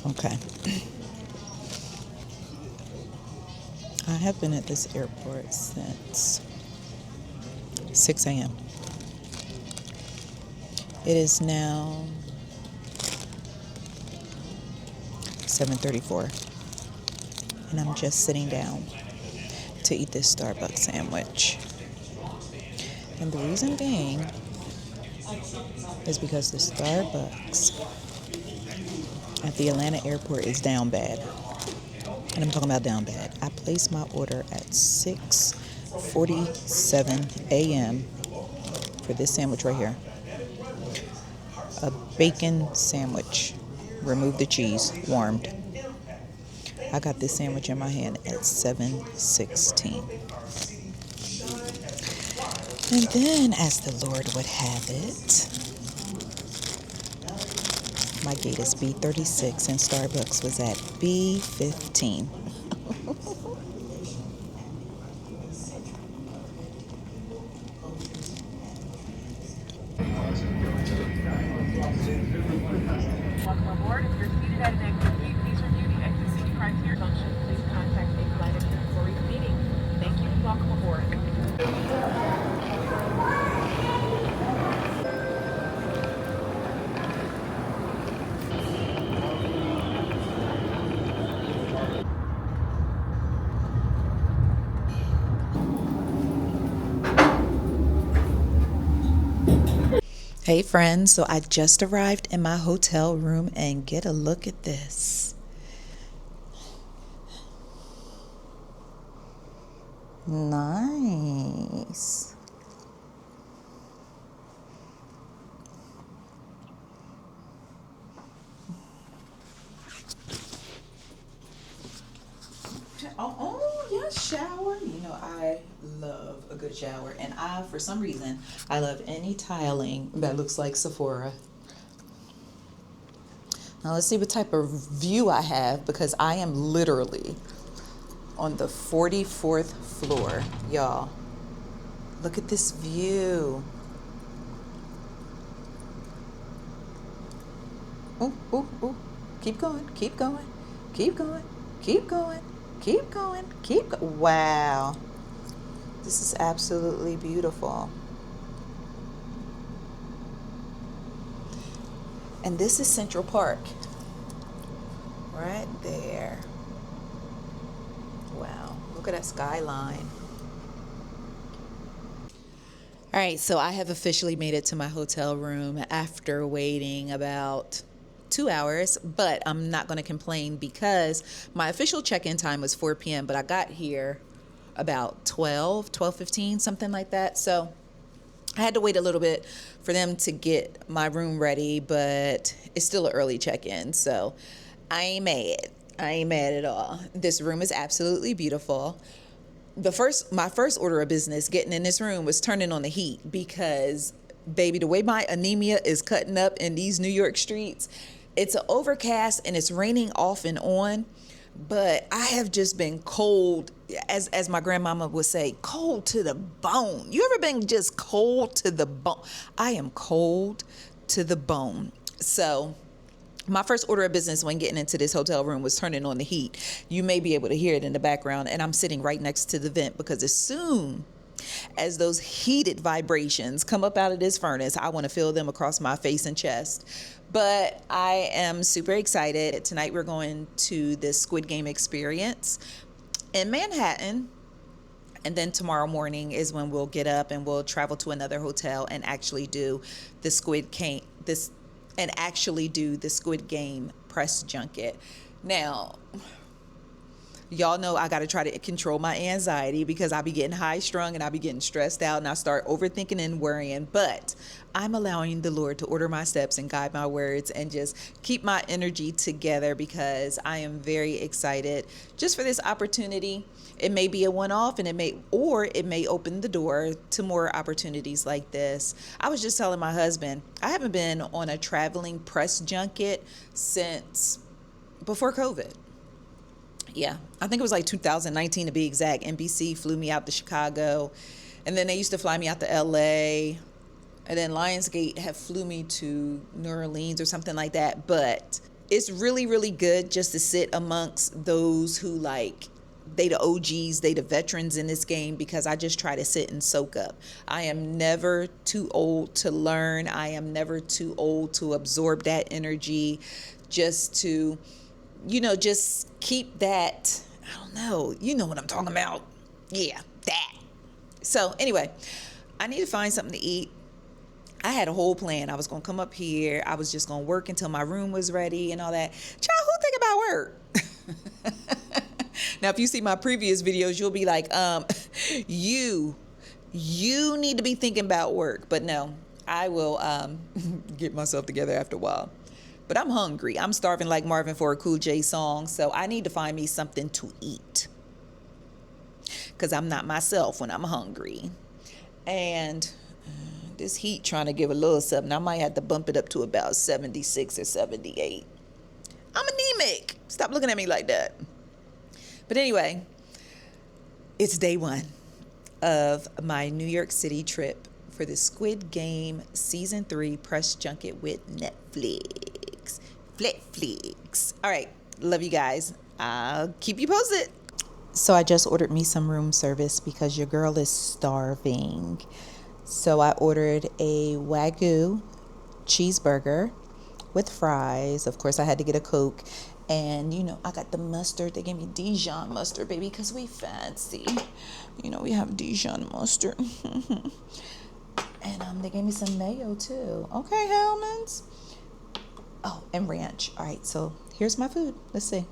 Okay. I have been at this airport since 6 a.m. It is now 7:34, and I'm just sitting down to eat this Starbucks sandwich. And the reason being is because the Starbucks at the Atlanta airport is down bad. And I'm talking about down bad. I placed my order at 6:47 a.m. for this sandwich right here. A bacon sandwich. Remove the cheese, warmed. I got this sandwich in my hand at 7:16. And then, as the Lord would have it, my gate is B36 and Starbucks was at B15. Welcome aboard. If you're seated at an exit gate, please review the exit seat criteria function. Please contact a flight attendant for reseating. Thank you and welcome aboard. Hey friends, so I just arrived in my hotel room and get a look at this. Nice. Oh, yes, shower. You know, I love a good shower. And for some reason, I love any tiling that looks like Sephora. Now, let's see what type of view I have because I am literally on the 44th floor. Y'all, look at this view. Ooh, ooh, ooh. Keep going, keep going, keep going, keep going. Keep going, keep going. Wow. This is absolutely beautiful. And this is Central Park. Right there. Wow. Look at that skyline. All right, so I have officially made it to my hotel room after waiting about 2 hours, but I'm not going to complain because my official check-in time was 4 p.m., but I got here about 12:15, something like that. So I had to wait a little bit for them to get my room ready, but it's still an early check-in, so I ain't mad. I ain't mad at all. This room is absolutely beautiful. My first order of business getting in this room was turning on the heat because, baby, the way my anemia is cutting up in these New York streets, it's overcast and it's raining off and on, but I have just been cold, as my grandmama would say, cold to the bone. You ever been just cold to the bone? I am cold to the bone. So my first order of business when getting into this hotel room was turning on the heat. You may be able to hear it in the background, and I'm sitting right next to the vent because as soon as those heated vibrations come up out of this furnace, I want to feel them across my face and chest. But I am super excited. Tonight we're going to the Squid Game Experience in Manhattan. And then tomorrow morning is when we'll get up and we'll travel to another hotel and actually do the Squid Game press junket. Now, y'all know I got to try to control my anxiety because I be getting high strung and I be getting stressed out and I start overthinking and worrying. But I'm allowing the Lord to order my steps and guide my words and just keep my energy together because I am very excited just for this opportunity. It may be a one-off and it may open the door to more opportunities like this. I was just telling my husband, I haven't been on a traveling press junket since before COVID. Yeah, I think it was like 2019 to be exact. NBC flew me out to Chicago, and then they used to fly me out to LA, and then Lionsgate had flew me to New Orleans or something like that. But it's really, really good just to sit amongst those who like, they the OGs, they the veterans in this game, because I just try to sit and soak up. I am never too old to learn. I am never too old to absorb that energy, just to, just keep that, I don't know, you know what I'm talking about. Yeah, that. So anyway, I need to find something to eat. I had a whole plan. I was going to come up here. I was just going to work until my room was ready and all that. Child, who think about work? Now, if you see my previous videos, you'll be like, you need to be thinking about work. But no, I will get myself together after a while. But I'm hungry. I'm starving like Marvin for a Cool J song. So I need to find me something to eat, because I'm not myself when I'm hungry. And this heat trying to give a little something. I might have to bump it up to about 76 or 78. I'm anemic. Stop looking at me like that. But anyway, it's day one of my New York City trip for the Squid Game Season 3 press junket with Netflix. Netflix. All right. Love you guys. I'll keep you posted. So I just ordered me some room service because your girl is starving. So I ordered a Wagyu cheeseburger with fries. Of course, I had to get a Coke. And, I got the mustard. They gave me Dijon mustard, baby, because we fancy. We have Dijon mustard. And they gave me some mayo, too. Okay, Hellmans. Oh, and ranch. All right, so here's my food. Let's see.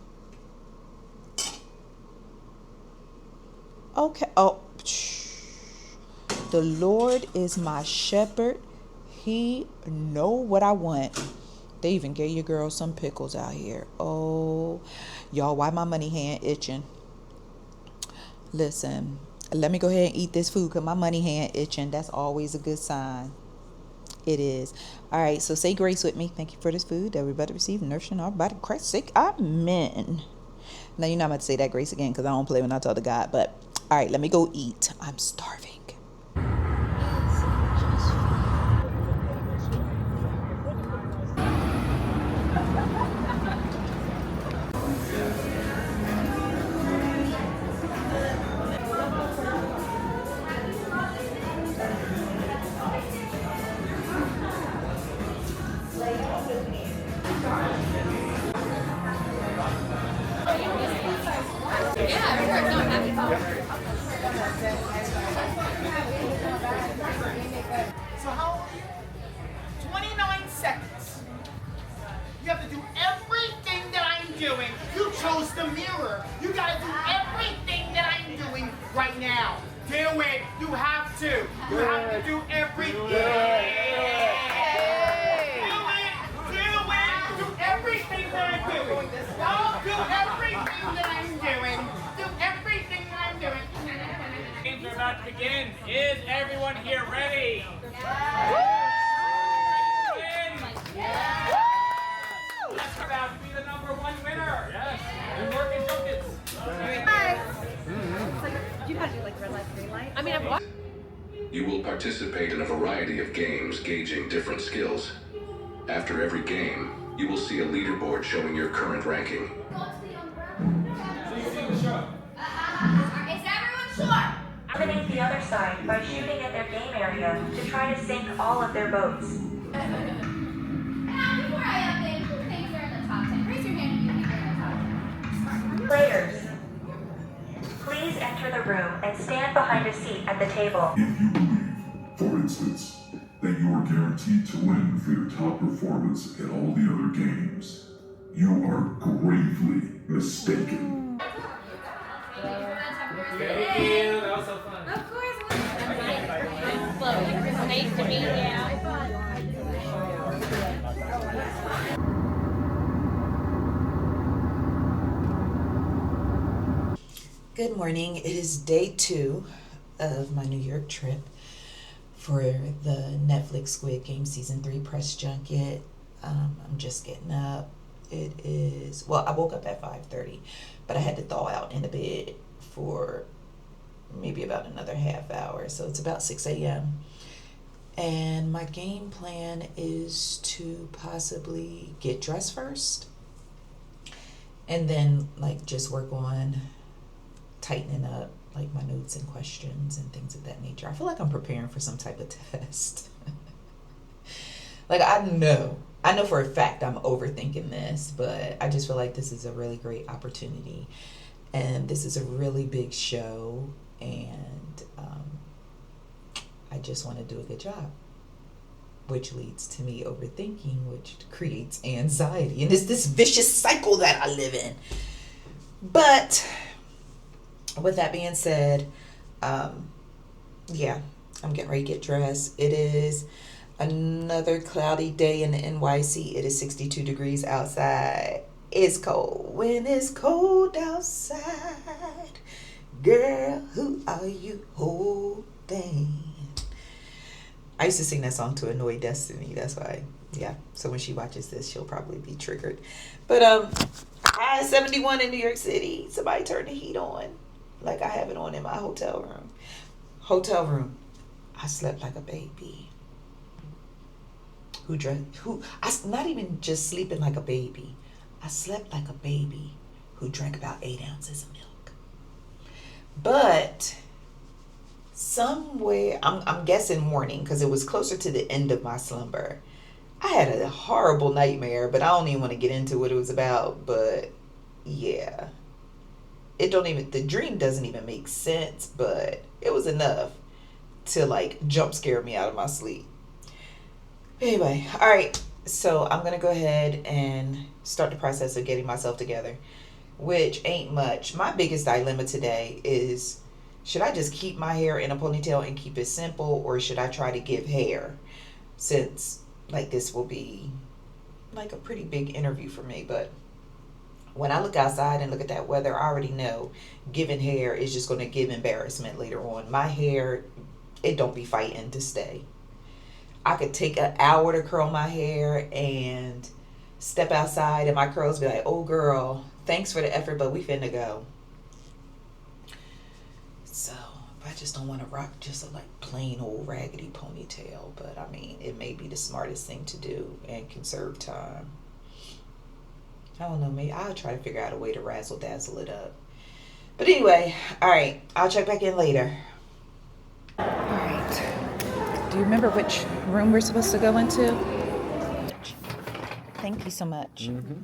Okay. Oh, the Lord is my shepherd. He know what I want. They even gave your girl some pickles out here. Oh, y'all, why my money hand itching? Listen, let me go ahead and eat this food because my money hand itching. That's always a good sign. It is. All right, so say grace with me. Thank you for this food that we better receive, nourishing our body. Christ's sake, amen. Now, you're not about to say that grace again because I don't play when I talk to God. But, all right, let me go eat. I'm starving. So how old are you? 29 seconds. You have to do everything that I'm doing. You chose the mirror. You gotta do everything that I'm doing right now. Do it. You have to. You have to do everything. Do it. Do everything that I'm doing. Don't do everything that I'm doing. Do everything that I'm doing. Games are about to begin. Is everyone here ready? That's about to be the #1 winner. Yes. Good work in Junkets. You gotta do like red light, green light. I mean, I've watched. You will participate in a variety of games gauging different skills. After every game, you will see a leaderboard showing your current ranking. Is everyone sure? Eliminate the other side by shooting at their game area to try to sink all of their boats. Now, before I update, who thinks they're in the top 10? Raise your hand if you think they're in the top 10. Players, please enter the room and stand behind a seat at the table. If you believe, for instance, that you are guaranteed to win for your top performance at all the other games, you are gravely mistaken. Thank you. That was so fun. Of course. Nice to meet you. Good morning. It is day 2 of my New York trip for the Netflix Squid Game Season 3 press junket. I'm just getting up. It is, well, I woke up at 5:30, but I had to thaw out in the bed for maybe about another half hour. So it's about 6 a.m. And my game plan is to possibly get dressed first and then like just work on tightening up like my notes and questions and things of that nature. I feel like I'm preparing for some type of test. Like I know for a fact I'm overthinking this, but I just feel like this is a really great opportunity, and this is a really big show, and I just want to do a good job, which leads to me overthinking, which creates anxiety, and it's this vicious cycle that I live in. But with that being said, yeah, I'm getting ready to get dressed. It is another cloudy day in the NYC. It is 62 degrees outside. It's cold. When it's cold outside, girl, who are you holding? I used to sing that song to annoy Destiny. That's why, yeah. So when she watches this, she'll probably be triggered. But high 71 in New York City. Somebody turn the heat on, like I have it on in my hotel room. I slept like a baby. Not even just sleeping like a baby. I slept like a baby who drank about 8 ounces of milk. But somewhere, I'm guessing morning, because it was closer to the end of my slumber, I had a horrible nightmare, but I don't even want to get into what it was about. But yeah, the dream doesn't even make sense, but it was enough to like jump scare me out of my sleep. Anyway, all right, so I'm going to go ahead and start the process of getting myself together, which ain't much. My biggest dilemma today is, should I just keep my hair in a ponytail and keep it simple, or should I try to give hair, since like this will be like a pretty big interview for me. But when I look outside and look at that weather, I already know giving hair is just going to give embarrassment later on. My hair, it don't be fighting to stay. I could take an hour to curl my hair and step outside and my curls be like, oh girl, thanks for the effort, but we finna go. So I just don't want to rock just a like plain old raggedy ponytail, but I mean, it may be the smartest thing to do and conserve time. I don't know, maybe I'll try to figure out a way to razzle dazzle it up. But anyway, all right, I'll check back in later. All right. Do you remember which room we're supposed to go into? Thank you so much. Mm-hmm.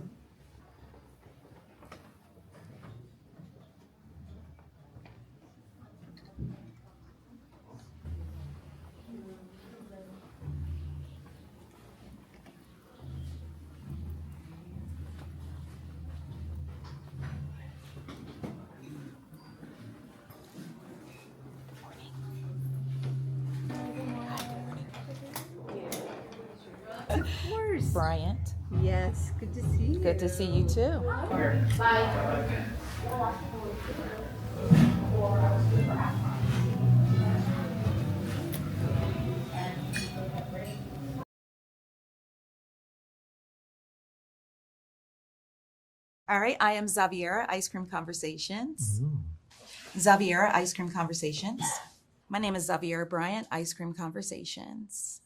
Of course. Bryant. Yes, good to see you. Good to see you too. Bye. All right, I am Xaviera, Ice Cream Conversations. Xaviera, Ice Cream Conversations. My name is Xaviera Bryant, Ice Cream Conversations.